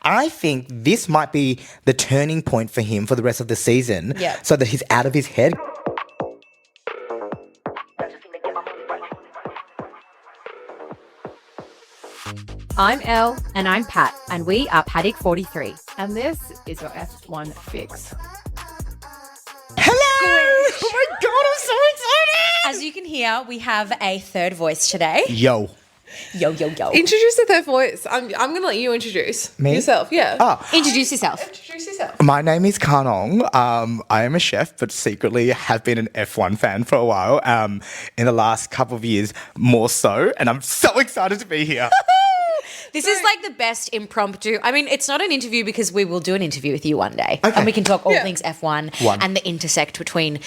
I think this might be the turning point for him for the rest of the season. Yeah. So that he's out of his head. I'm Elle. And I'm Pat. And we are Paddock 43. And this is your F1 fix. Hello! Oh my God, I'm so excited! As you can hear, we have a third voice today. Yo. Yo, yo, yo. Introduce the third voice. I'm going to let you introduce Me? yourself. Yeah. Oh, Introduce yourself. Introduce yourself. my name is Khanh Ong. I am a chef, but secretly have been an F1 fan for a while. In the last couple of years, more so. And I'm so excited to be here. This is like the best impromptu. I mean, it's not an interview because we will do an interview with you one day. Okay. And we can talk all things F1 One. and the intersect between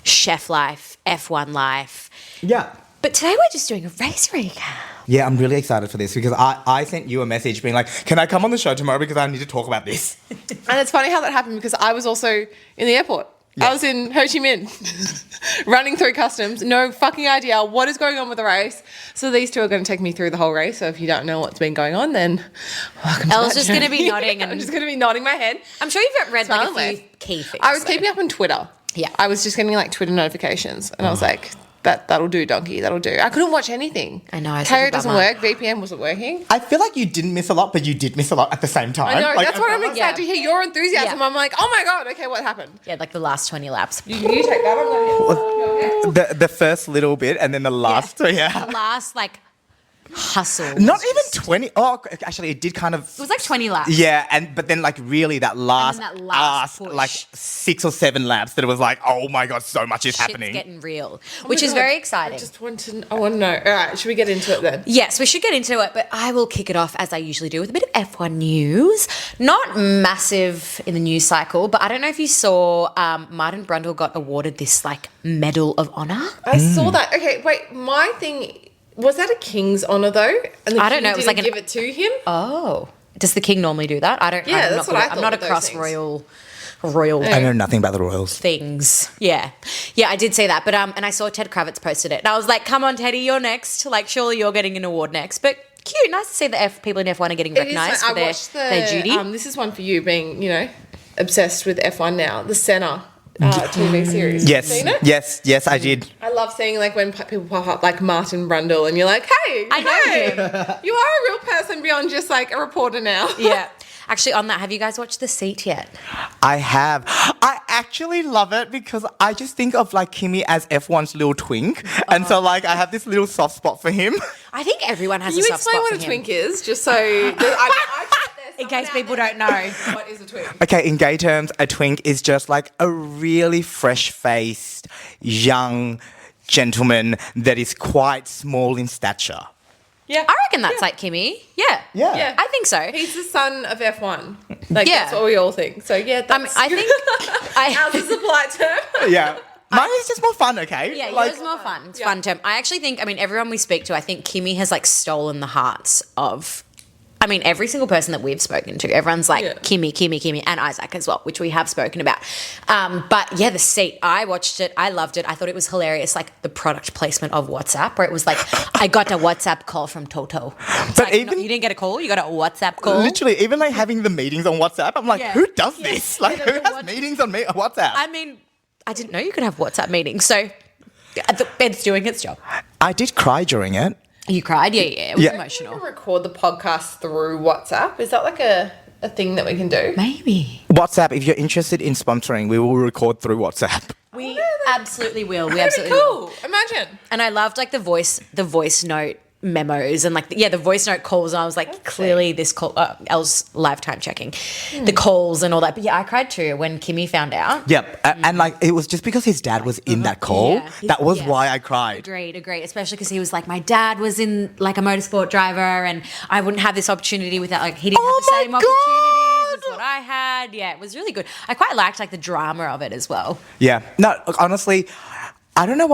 chef life, F1 life. Yeah. But today we're just doing a race recap. Yeah, I'm really excited for this because I sent you a message being like, can I come on the show tomorrow because I need to talk about this? And it's funny how that happened because I was also in the airport. Yeah. I was in Ho Chi Minh running through customs. No fucking idea what is going on with the race. So these two are going to take me through the whole race. So if you don't know what's been going on, then welcome Elle's to that just going to journey. be nodding. I'm And just going to be nodding my head. I'm sure you've read like a Smiling. few key things. I was keeping up on Twitter. Yeah. I was just getting like Twitter notifications. And I was like, that'll do, donkey. That'll do. I couldn't watch anything. I know, it's such a Carrier doesn't bummer. work. VPN wasn't working. I feel like you didn't miss a lot, but you did miss a lot at the same time. I know. Like, That's what I'm excited Yeah. to hear. Your enthusiasm. Yeah. I'm like, oh my God. Okay, what happened? Yeah, like the last 20 laps. You take that. I'm going to The first little bit and then the last, yeah. The last like hustle. Not even 20. Oh, actually, it did kind of. It was like 20 laps. Yeah, but then like really that last, that last push. like 6 or 7 laps that it was like, oh my God, so much is Shit's happening. getting real, which is God. very exciting. I want to know. All right, should we get into it then? Yes, we should get into it, but I will kick it off as I usually do with a bit of F1 news. Not massive in the news cycle, but I don't know if you saw Martin Brundle got awarded this like Medal of Honor. I saw that. Okay, wait. My thing was that a king's honor though, and the I don't king know, it was didn't like an- give it to him. Oh, does the king normally do that? I don't. Yeah, I'm that's not what I I'm thought not with those across things. royal I know nothing about the Royals. things. Yeah, I did say that, but and I saw Ted Kravitz posted it, and I was like, "Come on, Teddy, you're next. Like, surely you're getting an award next." But cute, nice to see that people in F1 are getting It is, recognised I for watched their duty. This is one for you, being obsessed with F1 now. The Senna TV series. Yes, Seen it? yes, I did. I love seeing like when people pop up like Martin Brundle, and you're like, hey, I know hey, him. you are a real person beyond just like a reporter now. Yeah. Actually, on that, have you guys watched The Seat yet? I have. I actually love it because I just think of like Kimi as F1's little twink. And so like I have this little soft spot for him. I think everyone has Can a you soft explain spot what for a him. twink is? Just so In case people don't know. What is a twink? Okay, in gay terms, a twink is just like a really fresh-faced, young gentleman that is quite small in stature. Yeah, I reckon that's like Kimi. Yeah. Yeah. I think so. He's the son of F1. Like Yeah. that's what we all think. So yeah, I mean, that's I think ours is a polite term. Yeah. Mine is just more fun, okay? Yeah, like, yours is more fun. It's a Yeah. fun term. I actually think, everyone we speak to, I think Kimi has like stolen the hearts of, every single person that we've spoken to. Everyone's like, Yeah. Kimi, and Isaac as well, which we have spoken about. But yeah, The Seat, I watched it. I loved it. I thought it was hilarious, like the product placement of WhatsApp, where it was like, I got a WhatsApp call from Toto. It's But like, even- no, you didn't get a call, you got a WhatsApp call. Literally, even like having the meetings on WhatsApp, I'm like, Yeah. who does this? Like, who has What- meetings on WhatsApp? I didn't know you could have WhatsApp meetings, so it's doing its job. I did cry during it. You cried? Yeah, it was Yeah. We emotional. can record the podcast through WhatsApp. Is that like a thing that we can do? Maybe. WhatsApp, if you're interested in sponsoring, we will record through WhatsApp. We absolutely will. We That'd be absolutely will. cool. Imagine. And I loved like the voice note memos and like the voice note calls. And I was like, clearly this call. Elle's lifetime checking the calls and all that. But yeah, I cried too when Kimi found out. Yep. And like, it was just because his dad was in that call. Yeah. That was Yeah. why I cried. Agreed. Especially because he was like, my dad was in like a motorsport driver, and I wouldn't have this opportunity without like he didn't have the Oh my same God. opportunities as what I had. Yeah, it was really good. I quite liked like the drama of it as well. Yeah. No, honestly, I don't know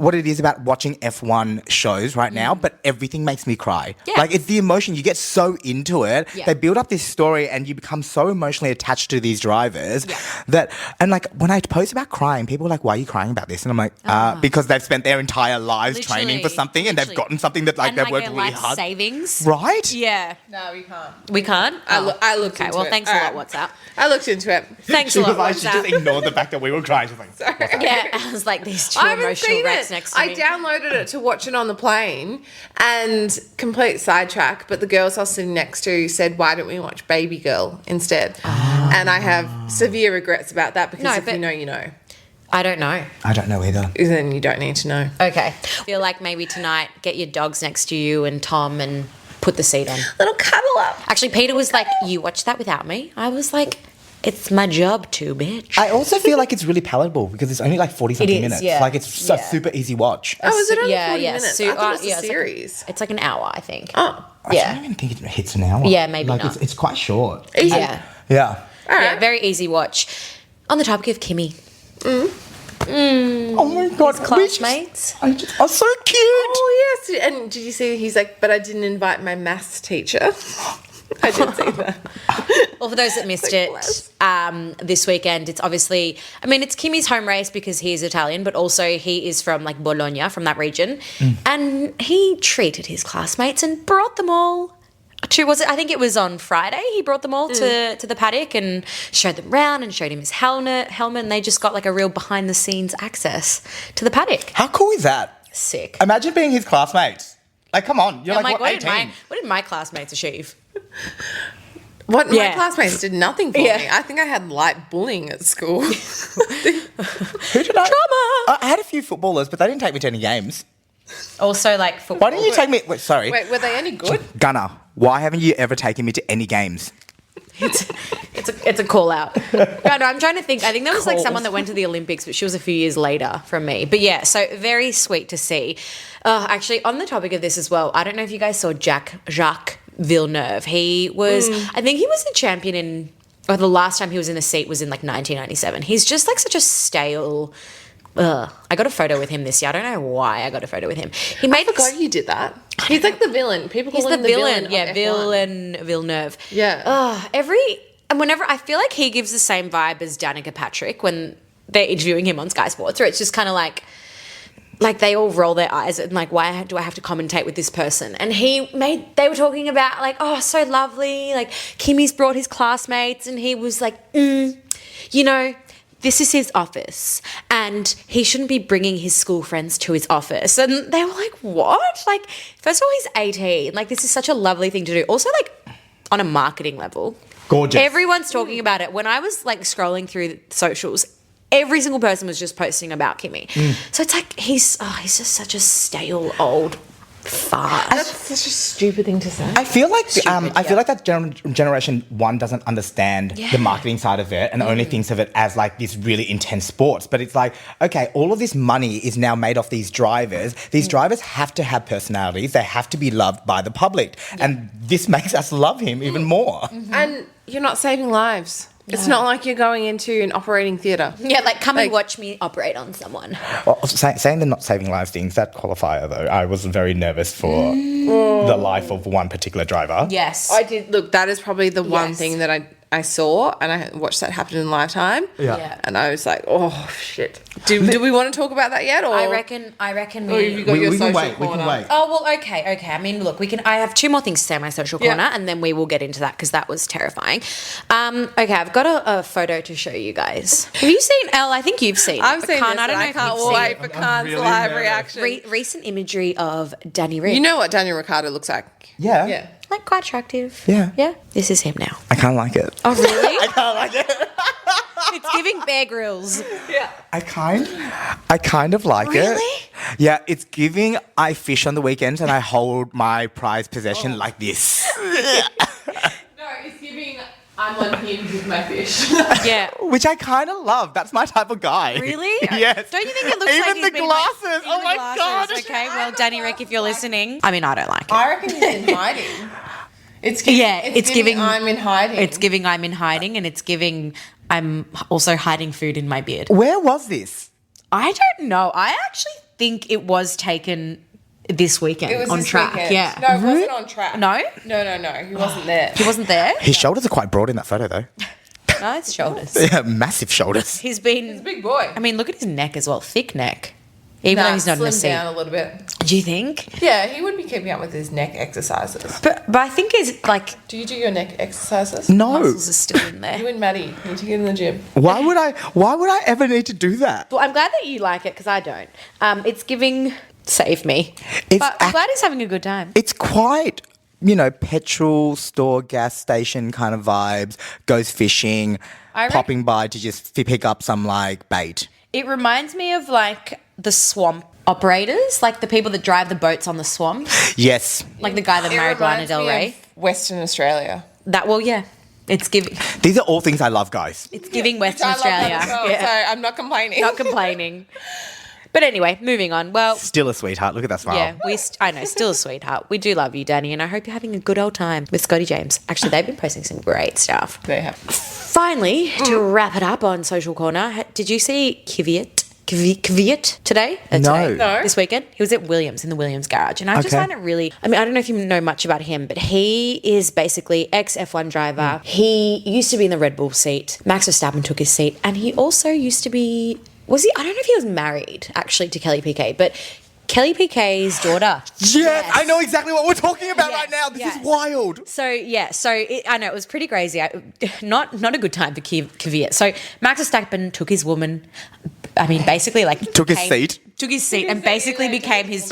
what it is about watching F1 shows right now, but everything makes me cry. Yeah. Like, it's the emotion. You get so into it. Yeah. They build up this story and you become so emotionally attached to these drivers that, and like, when I post about crying, people are like, why are you crying about this? And I'm like, because they've spent their entire lives training for something and they've gotten something that like and, they've like, worked their really life hard. savings. Right? Yeah. No, we can't. We can't? I looked Okay, into well, it. thanks All a lot, right. WhatsApp. I looked into it. Thanks She a was lot, like, she just WhatsApp. ignored the fact that we were crying. She's like, what's that? Yeah, I was like, these two I haven't emotional seen wrecks it. next to I me. downloaded it to watch it on the plane and complete sidetrack, but the girls I was sitting next to said, why don't we watch Baby Girl instead? And I have severe regrets about that because No, if but- you know, you know. I don't know. I don't know either. Then you don't need to know. Okay. I feel like maybe tonight, get your dogs next to you and Tom and put the seat on. Little cuddle up. Actually, Peter was like, you watch that without me? I was like, it's my job to, bitch. I also feel like it's really palatable because it's only like 40-something It is, minutes. yeah. Like, it's a Yeah. super easy watch. Oh, is it only 40 yeah, minutes? so- I thought it was yeah, a it's series. It's like an hour, I think. Oh, I Yeah. don't even think it hits an hour. Yeah, maybe like, not. It's quite short. easy. Yeah. Yeah. All right. Yeah, very easy watch. On the topic of Kimi, Oh my God. classmates. Oh, so cute. Oh, yes. And did you see he's like, but I didn't invite my maths teacher. I did see that. Well, for those that missed Like, it, bless. this weekend, it's obviously, I mean, it's Kimi's home race because he's Italian, but also he is from like Bologna, from that region. And he treated his classmates and brought them all to, I think it was on Friday, he brought them all to the paddock and showed them round and showed him his helmet, and they just got like a real behind the scenes access to the paddock. How cool is that? Sick. Imagine being his classmates. Like, come on. You're I'm like, what, 18? what did my classmates achieve? What my Yeah. classmates did nothing for Yeah. me. I think I had light bullying at school. Who did I? Drama! I had a few footballers, but they didn't take me to any games. Also, like football. Why didn't you take me? Wait, sorry. Wait, were they any good? Gunnar, why haven't you ever taken me to any games? It's a call out. No, I'm trying to think. I think there was like someone that went to the Olympics, but she was a few years later from me. But yeah, so very sweet to see. Actually, on the topic of this as well, I don't know if you guys saw Jacques Villeneuve. He was, I think he was the champion or the last time he was in a seat was in like 1997. He's just like such a stale. I got a photo with him this year. I don't know why I got a photo with him. He made I forgot you did that. He's like the villain. People call He's him the villain. of Yeah, F1. Villeneuve. Yeah. And whenever I feel like he gives the same vibe as Danica Patrick when they're interviewing him on Sky Sports, where it's just kind of like they all roll their eyes and like, why do I have to commentate with this person? And they were talking about like, oh, so lovely. Like Kimi's brought his classmates and he was like, you know, this is his office and he shouldn't be bringing his school friends to his office. And they were like, what? Like, first of all, he's 18. Like, this is such a lovely thing to do. Also, like, on a marketing level. Gorgeous. Everyone's talking about it. When I was, like, scrolling through socials, every single person was just posting about Kimi. So it's like, he's just such a stale old fart. That's such a stupid thing to say. I feel like I feel like that generation one doesn't understand the marketing side of it and only thinks of it as like this really intense sports. But it's like, okay, all of this money is now made off these drivers. These drivers have to have personalities. They have to be loved by the public, and this makes us love him even more. And you're not saving lives. It's not like you're going into an operating theatre. Yeah, like, come and Like- watch me operate on someone. Well, saying they're not saving lives things, that qualifier though, I was very nervous for the life of one particular driver. Yes. I did. Look, that is probably the one Yes. thing that I saw, and I watched that happen in lifetime. Yeah. And I was like, oh, shit. Do we want to talk about that yet? Or I reckon Or we... you got your we can social wait. We corner? can wait. Oh, well, okay. I mean, look, I have two more things to say in my social Yeah. corner, and then we will get into that because that was terrifying. Okay, I've got a photo to show you guys. Have you seen Elle? I think you've seen I've it. seen Khan, this, I don't and know I if can't you've seen wait it. for Khan's really live nervous. reaction. Recent imagery of Danny Rick. You know what Daniel Ricciardo looks like? Yeah. Yeah. Like, quite attractive. Yeah. Yeah? This is him now. I kind of like it. Oh, really? I kind of like it. It's giving Bear Grylls. I kind of like it. Really? Yeah, it's giving I fish on the weekends and I hold my prized possession like this. No, it's giving I'm on hinge with my fish. Yeah. Which I kind of love. That's my type of guy. Really? Yes. Don't you think it looks Even like he's the been, glasses. Like, Oh my God. Okay, well, Danny Rick, if you're listening. I mean, I don't like it. I reckon he's in hiding. It's giving, Yeah, it's giving- I'm in hiding. It's giving I'm in hiding, and it's giving I'm also hiding food in my beard. Where was this? I don't know. I actually think it was taken this weekend It was on this track. weekend. Yeah. No, it wasn't on track. No? No. He wasn't there. He wasn't there? His shoulders are quite broad in that photo, though. Nice shoulders. Yeah, massive shoulders. He's been... He's a big boy. I mean, look at his neck as well. Thick neck. Even though he's not in a slimmed seat. down a little bit. Do you think? Yeah, he would be keeping up with his neck exercises. But I think he's like... Do you do your neck exercises? No. Muscles are still in You there. and Maddie need to get in the gym. Why would I ever need to do that? Well, I'm glad that you like it because I don't. It's giving... Save me. It's But I'm glad he's having a good time. It's quite, petrol store, gas station kind of vibes. Goes fishing, popping by to just pick up some bait. It reminds me of like the swamp operators, like the people that drive the boats on the swamp. Yes. Like the guy that married Lana Del Rey. Western Australia. Yeah. It's giving. These are all things I love, guys. It's giving Western I love Australia. that as well, Yeah. so I'm not complaining. Not complaining. But anyway, moving on. Well, Still a sweetheart. Look at that smile. yeah, I know, still a sweetheart. We do love you, Danny, and I hope you're having a good old time with Scotty James. Actually, they've been posting some great stuff. They have. Finally, to wrap it up on Social Corner, did you see Kvyat today? No. No. This weekend? He was at Williams, in the Williams garage. And I just Okay. find it really... I mean, I don't know if you know much about him, but he is basically ex-F1 driver. He used to be in the Red Bull seat. Max Verstappen took his seat. And he also used to be... Was he? I don't know if he was married, actually, to Kelly Piquet, but Kelly Piquet's daughter. Yes, I know exactly what we're talking about Yes, right now. This yes. is wild. So I know it was pretty crazy. Not a good time for Kvyat. So Max Verstappen took his woman. I mean, basically, Took his seat and basically became his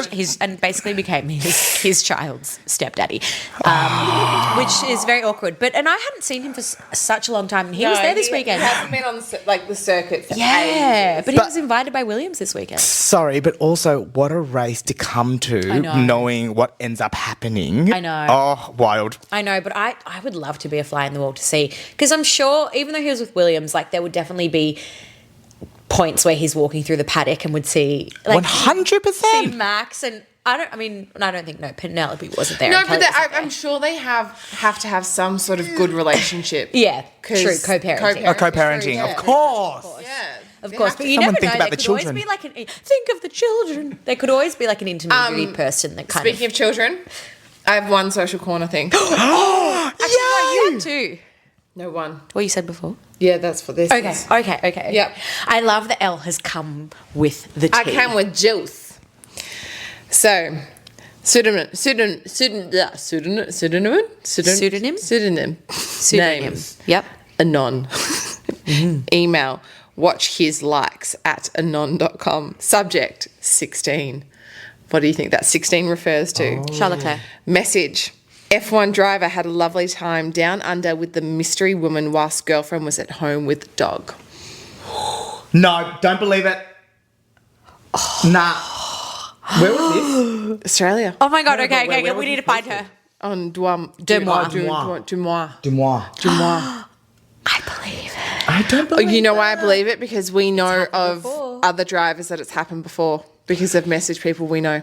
child's stepdaddy, which is very awkward. And I hadn't seen him for such a long time. He was there this weekend. He hasn't been on the circuit for Yeah, ages. but he was invited by Williams this weekend. Sorry, but also what a race to come to, I know. knowing what ends up happening. I know. Oh, wild. I know, but I would love to be a fly in the wall to see, because I'm sure even though he was with Williams, there would definitely be points where he's walking through the paddock and would see 100%. see Max, and I don't think Penelope wasn't there. No, and Kelly but wasn't there. I'm sure they have to have some sort of good relationship. Yeah, 'Cause true, co-parenting. Co-parenting, Yeah. of course. Yeah. Of They course, have but to- you Someone never think know. about They the could always children. be think of the children. They could always be like an intermediary person that kind Speaking of children, I have one social corner thing. Actually, no, you had two. No, one. What you said before. Yeah, that's for this. Okay. Yep. I love that Elle has come with the tea. I came with juice. So, pseudonym. Pseudonym. Yep. Anon. Email watch his likes at anon.com. Subject 16. What do you think that 16 refers to? Charlotte Claire. Message. F1 driver had a lovely time down under with the mystery woman whilst girlfriend was at home with dog. No, don't believe it. Nah. Where was this? Australia. Oh my God! No, but Okay. where We was need to it find posted? her. On Demois. Demois. I believe it. I don't Oh, believe you know why I believe it? Because we know happened of before. other drivers that it's happened before because they've messaged people we know. No,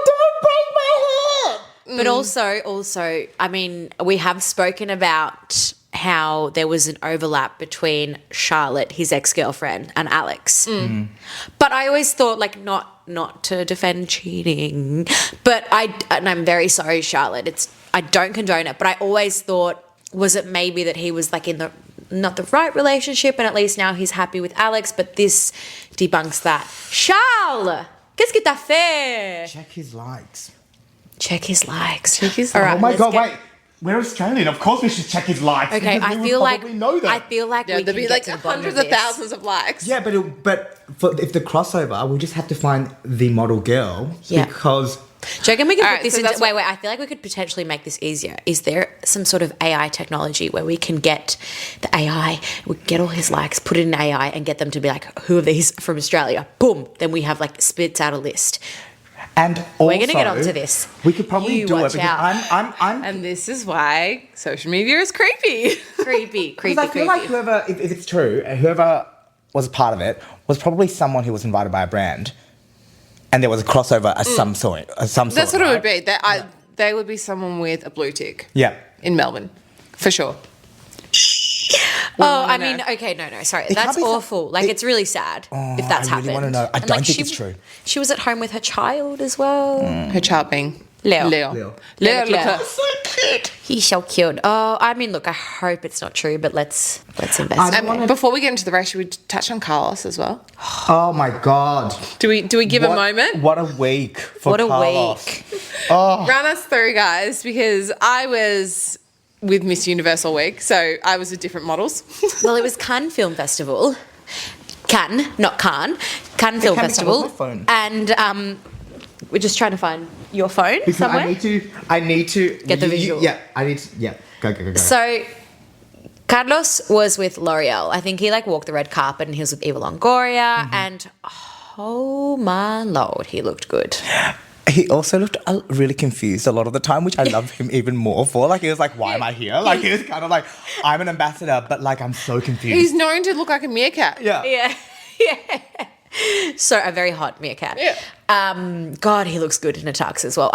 don't break my heart. But also, I mean, we have spoken about how there was an overlap between Charlotte, his ex-girlfriend, and Alex. But I always thought, not to defend cheating, but I'm very sorry, Charlotte. I don't condone it, but I always thought, was it maybe that he was in not the right relationship, and at least now he's happy with Alex, but this debunks that. Charles, qu'est-ce que t'as fait? Check his likes. Check his likes. Oh my God, wait. We're Australian. Of course we should check his likes. Okay, because I we feel would like probably know that. I feel like Yeah, we there'd can be get to the bottom hundreds of of this. thousands of likes. Yeah, but if the crossover, we'll just have to find the model girl Yeah. because Do you reckon we could All put right, this so into... that's Wait, I feel like we could potentially make this easier. Is there some sort of AI technology where we can get the AI, we get all his likes, put it in AI and get them to be like, who are these from Australia? Boom. Then we have spits out a list. and also, We're going to get onto this. We could probably You do it watch because out. I'm And this is why social media is creepy. Creepy. because I feel like whoever, if it's true, whoever was a part of it was probably someone who was invited by a brand, and there was a crossover of some sort. That's what it right? would be. They would be someone with a blue tick. Yeah. In Melbourne, for sure. Oh, I mean, okay, no, sorry. can't That's be so- awful. Like, it's really sad if that's I happened. really wanna know. I And, don't think she, it's true. She was at home with her child as well. Her child being Leo. Leo. Leclerc. Leclerc. So cute. He's so cute. Oh, I mean, look, I hope it's not true, but let's invest. Before we get into the race, should we touch on Carlos as well? Oh my God. Do we give a moment? What a week for What a Carlos. week. Run us through, guys, because I was with Miss Universe all week, so I was with different models. Well, it was Cannes Film Festival. Cannes, not Cannes. Cannes Film Cannes, Festival. where's my phone? And we're just trying to find your phone Because somewhere. I need to Get the visual. Go. So Carlos was with L'Oreal. I think he walked the red carpet and he was with Eva Longoria and oh my Lord, he looked good. He also looked really confused a lot of the time, which I love him even more for. Like, he was like, why am I here? Like, he was kind of like, I'm an ambassador, but like, I'm so confused. He's known to look like a meerkat. yeah. Yeah. So a very hot meerkat. Yeah. God, he looks good in a tux as well.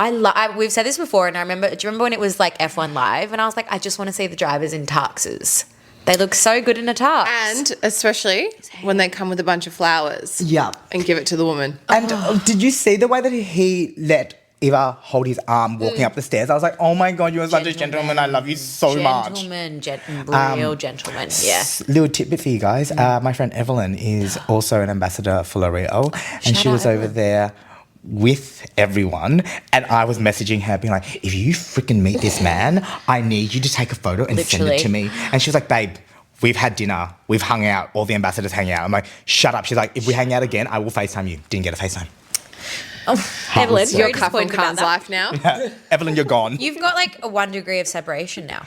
We've said this before, and do you remember when it was like F1 Live? And I was like, I just want to see the drivers in tuxes. They look so good in a tux. And especially when they come with a bunch of flowers. Yeah. And give it to the woman. And did you see the way that he let Eva hold his arm walking up the stairs? I was like, oh my God, you are such a gentleman. I love you so much. Real gentleman. Yeah. Little tidbit for you guys. My friend Evelyn is also an ambassador for L'Oreal, and she was over there with everyone, and I was messaging her being like, if you freaking meet this man, I need you to take a photo and send it to me. And she was like, babe, we've had dinner, we've hung out, all the ambassadors hang out. I'm like, shut up. She's like, if we hang out again, I will FaceTime you. Didn't get a FaceTime. Evelyn, You're you're cut from disappointed about Khan's that. life now. Evelyn, you're gone. You've got a 1 degree of separation now.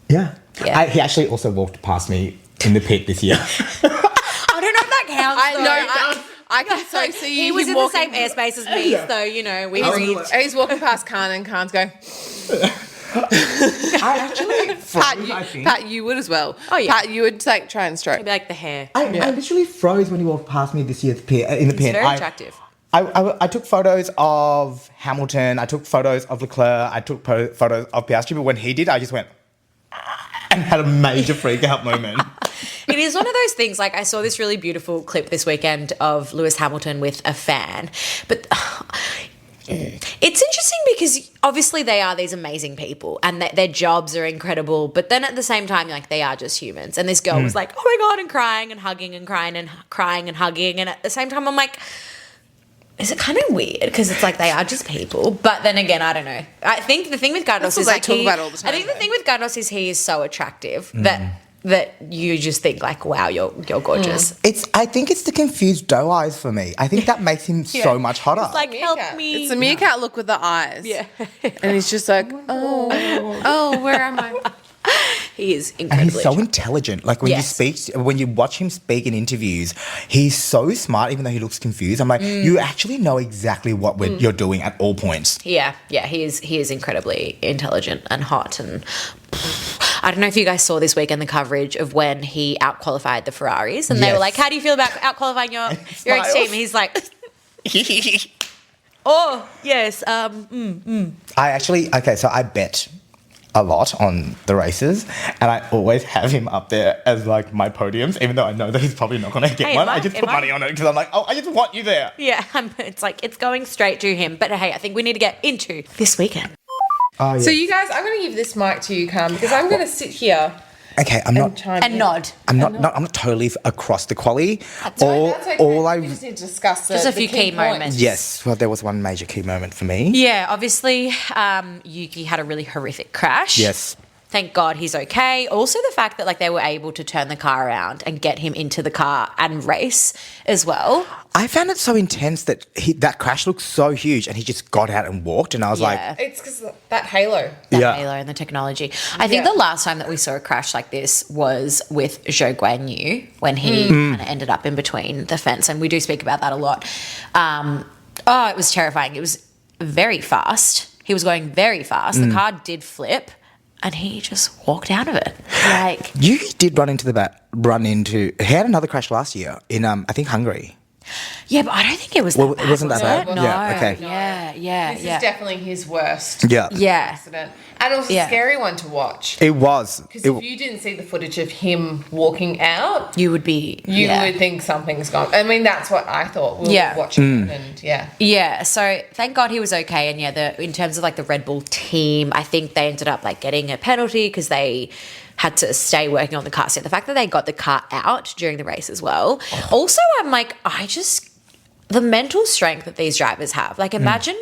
Yeah. Yeah. He actually also walked past me in the pit this year. I don't know if that counts. I know. I can so see He him was in the walking. same airspace as me, so we breathed. He's walking past Khan and Khan's going, I actually froze, I think. Pat, you would as well. Oh, yeah. Pat, you would try and stroke. It'd be like the hair. I literally froze when he walked past me this year in the pit. very attractive. I took photos of Hamilton. I took photos of Leclerc. I took photos of Piastri. But when he did, I just went and had a major freak out moment. It is one of those things, I saw this really beautiful clip this weekend of Lewis Hamilton with a fan. But it's interesting because obviously they are these amazing people and their jobs are incredible. But then at the same time, they are just humans. And this girl was like, oh my God, and crying and hugging and crying and crying and hugging. And at the same time, I'm like, is it kind of weird? Because it's like they are just people. But then again, I don't know. I think the thing with Carlos That's is what they talk about all the time, I think the though. thing with Carlos is he is so attractive that you just think wow, you're gorgeous. I think it's the confused doe eyes for me. I think that makes him so much hotter. It's like, help me. It's the meerkat look with the eyes. Yeah. And he's just like, oh, where am I? He is and incredibly he's so attractive. intelligent. Like when when you watch him speak in interviews, he's so smart. Even though he looks confused, I'm like, you actually know exactly what you're doing at all points. Yeah, he is incredibly intelligent and hot. And I don't know if you guys saw this weekend the coverage of when he out-qualified the Ferraris. And they were like, how do you feel about out-qualifying your ex-team? And he's like, oh, yes. So I bet a lot on the races, and I always have him up there as like my podiums, even though I know that he's probably not going to get one. I just put money on it because I'm like, I just want you there. Yeah, it's like it's going straight to him. But hey, I think we need to get into this weekend. Oh, yeah. So you guys, I'm going to give this mic to you, Khan, because I'm going to sit here Okay, I'm not. And nod. I'm not totally across the quali. That's okay. We just need to discuss Just a the few key moments. Yes, well, there was one major key moment for me. Yeah, obviously, Yuki had a really horrific crash. Yes. Thank God he's okay. Also, the fact that they were able to turn the car around and get him into the car and race as well. I found it so intense that that crash looked so huge, and he just got out and walked, and I was like, It's because that halo. That halo and the technology. I think the last time that we saw a crash like this was with Zhou Guanyu when he kind of ended up in between the fence, and we do speak about that a lot. It was terrifying. It was very fast. He was going very fast. The car did flip. And he just walked out of it. You did run into he had another crash last year in, I think, Hungary. Yeah, but I don't think it was that Well, bad. it wasn't that bad? No. Yeah, okay. Yeah. This is definitely his worst Yeah. Yeah. accident. And it was Yeah. a scary one to watch. It was. Because if you didn't see the footage of him walking out, You would be. you would think something's gone. I mean, that's what I thought. We Yeah. were watching it and Yeah, so thank God he was okay. And in terms of like the Red Bull team, I think they ended up like getting a penalty because they had to stay working on the car. So the fact that they got the car out during the race as well. Also, I'm like, the mental strength that these drivers have. Like, imagine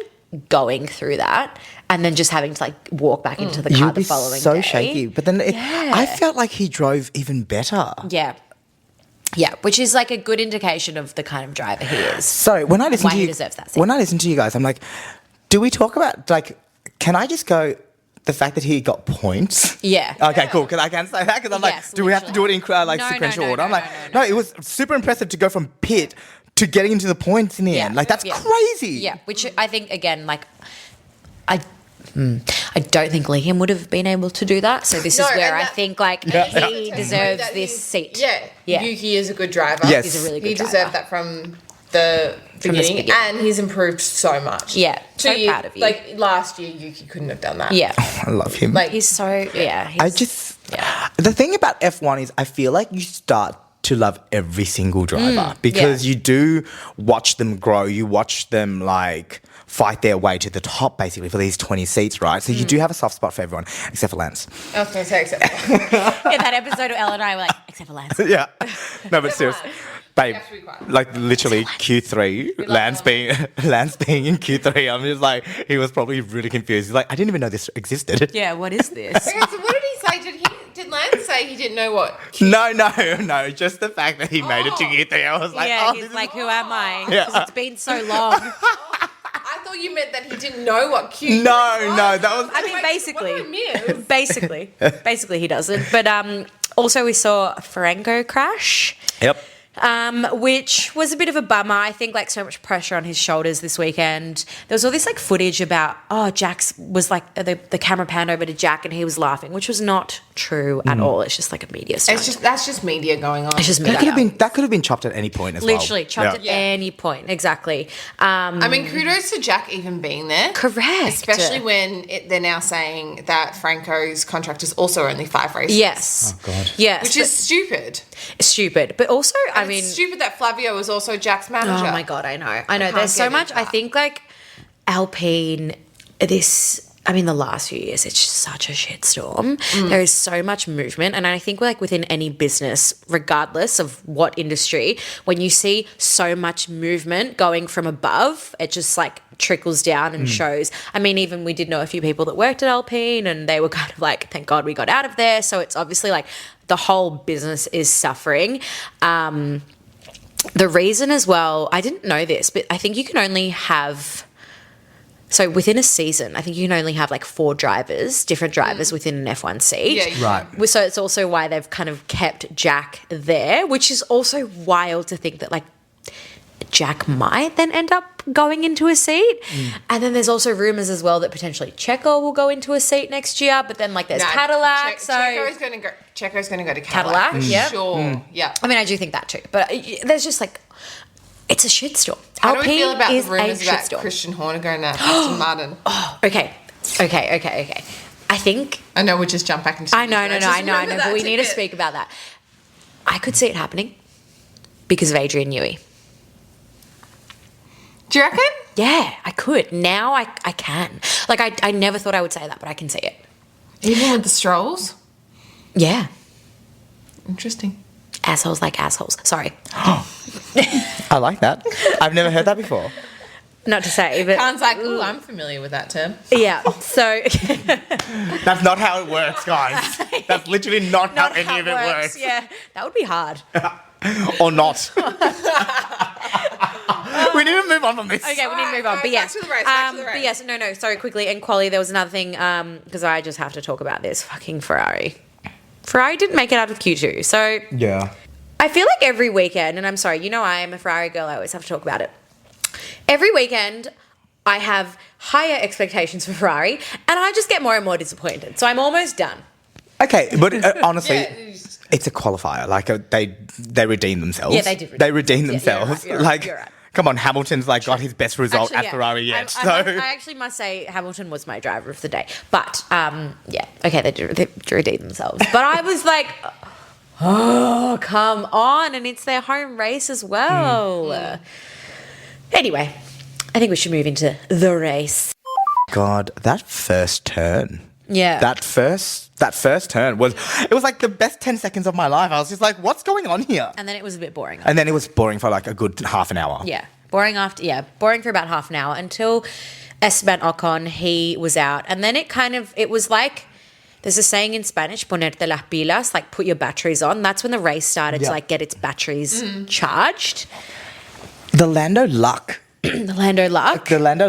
going through that and then just having to like walk back into the car You'd the be following so day. shaky. But then I felt like he drove even better. Yeah. Yeah, which is like a good indication of the kind of driver he is. So when I listen Why to he you, deserves that seat. when I listen to you guys, I'm like, do we talk about like? Can I just go? The fact that he got points. Yeah. Okay, cool. Because I can say that because I'm like, Yes, do we have to do it in like No, sequential no, order? I'm no, like, no. no, it was super impressive to go from pit to getting into the points in the end. Like that's crazy. Yeah, which I think again, like I don't think Liam would have been able to do that. So this is No, where and I that- think like he deserves this seat. Yeah. Yuki is a good driver. Yes. He's a really good He driver. deserved that from the beginning, beginning. and he's improved so much. Yeah, so proud of you. Like last year, Yuki couldn't have done that. Yeah, I love him. Like he's so The thing about F1 is I feel like you start to love every single driver because you do watch them grow. You watch them like fight their way to the top basically for these 20 seats, right? So you do have a soft spot for everyone except for Lance. I was going to say except. in that episode of Elle and I were like, except for Lance. Yeah. No, but seriously. Babe, have to be quiet. like literally Q3, Lance being in Q3, I'm just like, he was probably really confused. He's like, I didn't even know this existed. Yeah, what is this? Okay, so what did he say? Did Lance say he didn't know what? No, just the fact that he made it to Q3, I was like, yeah, oh, he's this like, is... who am I? Yeah. 'Cause it's been so long. I thought you meant that he didn't know what Q. No, that was... I mean, basically. What do I miss? basically he doesn't. But also we saw Franco crash. Yep. Which was a bit of a bummer. I think like so much pressure on his shoulders this weekend. There was all this like footage about, Jack's was like the camera panned over to Jack and he was laughing, which was not true at all. It's just like a media stunt. That's just media going on. It's just That media. could have been chopped at any point as well. Literally chopped at any point. Exactly. I mean, kudos to Jack even being there. Correct. Especially when they're now saying that Franco's contract is also only 5 races. Yes. Oh, God. Yes. Which is stupid. stupid. But also, I mean, It's stupid that Flavio was also Jack's manager. oh my God, I know. can't There's so get much. into I that. think like Alpine, the last few years, it's just such a shitstorm. There is so much movement. And I think like within any business, regardless of what industry, when you see so much movement going from above, it just like trickles down and shows. I mean, even we did know a few people that worked at Alpine and they were kind of like, thank God we got out of there. So it's obviously like the whole business is suffering. The reason as well, I didn't know this, but I think you can only have... So within a season, I think you can only have like 4 different drivers within an F1 seat. Yeah, Right. So it's also why they've kind of kept Jack there, which is also wild to think that like Jack might then end up going into a seat. And then there's also rumours as well that potentially Checo will go into a seat next year, but then like there's Cadillac. Checo's going to go to Cadillac. Cadillac, for yeah. sure. Yeah. I mean, I do think that too, but there's just like, it's a shitstorm. How do we feel about the is a rumours about shitstorm. Christian Horner going to Aston Martin? Okay. I think... I know we'll just jump back into I know, just I remember know, that but we need to tidbit. speak about that. I could see it happening because of Adrian Newey. Do you reckon? Yeah, I could. Now I can. Like, I never thought I would say that, but I can see it. Even with the Strolls? Yeah. Interesting. Assholes like assholes. Sorry. I like that. I've never heard that before. Not to say, but... Khan's like, ooh, I'm familiar with that term. Yeah, so... That's not how it works, guys. That's literally not how any of it works. Yeah, that would be hard. Or not. We need to move on from this. Okay, we need to move on. Alright, But yes. back to the race, back to the But race. yes, no, sorry, quickly. And quali, there was another thing, because I just have to talk about this. Fucking Ferrari. Ferrari didn't make it out of Q2. So Yeah. I feel like every weekend, and I'm sorry, I am a Ferrari girl. I always have to talk about it. Every weekend, I have higher expectations for Ferrari, and I just get more and more disappointed. So I'm almost done. Okay, but honestly, Yeah, It's a qualifier. Like they redeemed themselves. Yeah, they did. They redeemed themselves. You're right, like, you're right. Come on, Hamilton's like got his best result Actually, at Ferrari yet. I actually must say Hamilton was my driver of the day. But, okay, they redeemed themselves. But I was like, oh, come on. And it's their home race as well. Anyway, I think we should move into the race. God, that first turn. Yeah. That first turn was like the best 10 seconds of my life. I was just like, what's going on here? And then it was a bit boring. And then it was boring for like a good half an hour. Yeah. Boring for about half an hour until Esteban Ocon, he was out. And then it was like, there's a saying in Spanish, ponerte las pilas, like put your batteries on. That's when the race started to like get its batteries charged. The Lando luck. The Lando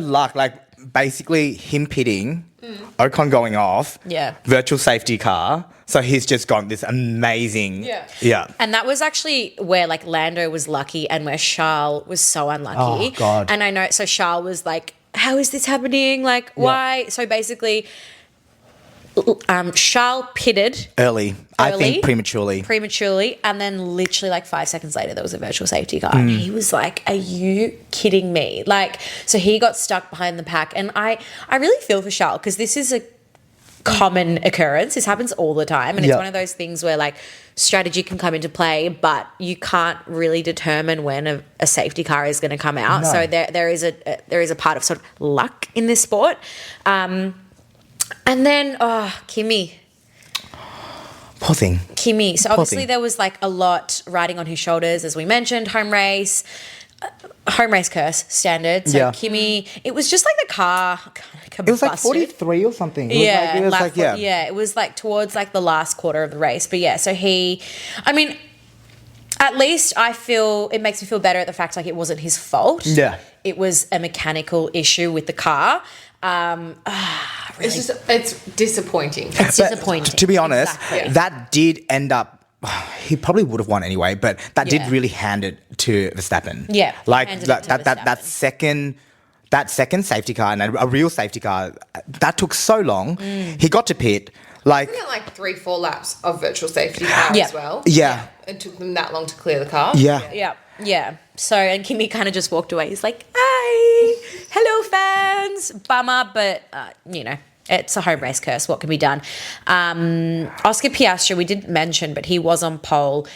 luck. Like basically him pitting, Ocon going off, virtual safety car. So he's just got this amazing, yeah. And that was actually where like Lando was lucky and where Charles was so unlucky. Oh, God. And I know, so Charles was like, how is this happening? Like, why? So basically, Charles pitted early. I think prematurely. And then literally like 5 seconds later, there was a virtual safety car. And he was like, are you kidding me? Like, so he got stuck behind the pack. And I really feel for Charles because this is a common occurrence. This happens all the time. And it's one of those things where like strategy can come into play, but you can't really determine when a safety car is going to come out. No. So there is a part of sort of luck in this sport. And then, Kimi. Poor thing. Kimi. So obviously there was like a lot riding on his shoulders, as we mentioned, home race curse standard. So Kimi, it was just like the car combusted. It was like 43 or something. It was like towards like the last quarter of the race. But yeah, so at least I feel, it makes me feel better at the fact like it wasn't his fault. Yeah. It was a mechanical issue with the car. Really. It's disappointing. It's disappointing. To be honest, that did end up, he probably would have won anyway, but that did really hand it to Verstappen. Yeah. Like that second safety car and a real safety car, that took so long. He got to pit. Like, we got like 3-4 laps of virtual safety car as well. Yeah. It took them that long to clear the car. Yeah. So, and Kimi kind of just walked away. He's like, hi, hello fans. Bummer, but, it's a home race curse. What can be done? Oscar Piastri, we didn't mention, but he was on pole.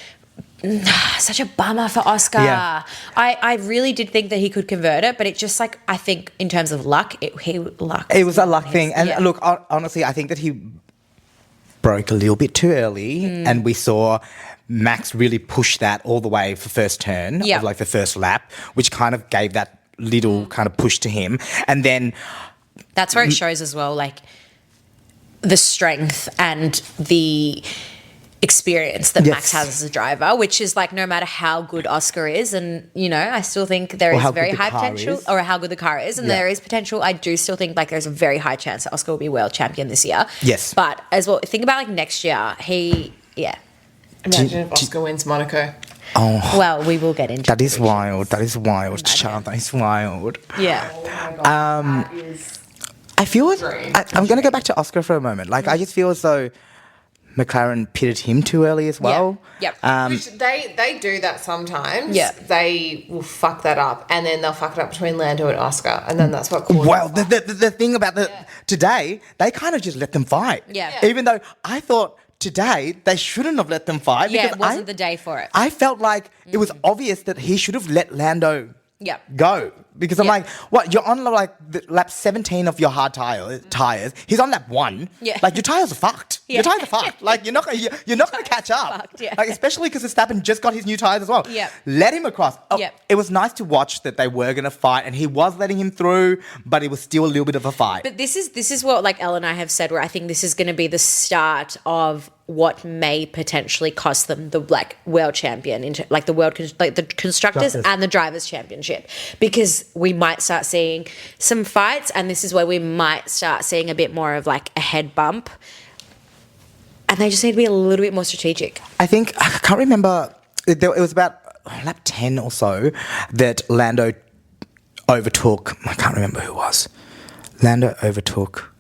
Such a bummer for Oscar. Yeah. I really did think that he could convert it, but it just like, I think in terms of luck, it was a luck thing. And look, honestly, I think that he broke a little bit too early and we saw Max really push that all the way for first turn of like the first lap, which kind of gave that little kind of push to him. And then that's where it shows as well, like the strength and the experience that Max has as a driver, which is like no matter how good Oscar is, and I still think there is very high potential, or how good the car is, and there is potential. I do still think like there's a very high chance that Oscar will be world champion this year. Yes, but as well, think about like next year. Imagine if Oscar wins Monaco. Oh, well, we will get into that. Is wild. That is wild, child. That is wild. Yeah. Oh my God, that is. I feel like I'm going to go back to Oscar for a moment. Like, I just feel as though McLaren pitted him too early as well. Which they do that sometimes. Yeah. They will fuck that up, and then they'll fuck it up between Lando and Oscar, and then that's what causes. Well, the thing about today, they kind of just let them fight. Yeah. Even though I thought today they shouldn't have let them fight. Yeah, because it wasn't the day for it. I felt like it was obvious that he should have let Lando go. Because I'm like, what? You're on like lap 17 of your hard tires. He's on lap 1. Yeah. Like your tires are fucked. Your tires are fucked. Like you're not gonna catch up. Fucked, Like especially because Verstappen just got his new tires as well. Yeah. Let him across. It was nice to watch that they were gonna fight, and he was letting him through, but it was still a little bit of a fight. But this is what like Elle and I have said, where I think this is going to be the start of what may potentially cost them the like world champion into like the world like the constructors and the drivers championship, because we might start seeing some fights, and this is where we might start seeing a bit more of like a head bump, and they just need to be a little bit more strategic. I think I can't remember. It was about lap 10 or so that Lando overtook. I can't remember who it was. Lando overtook.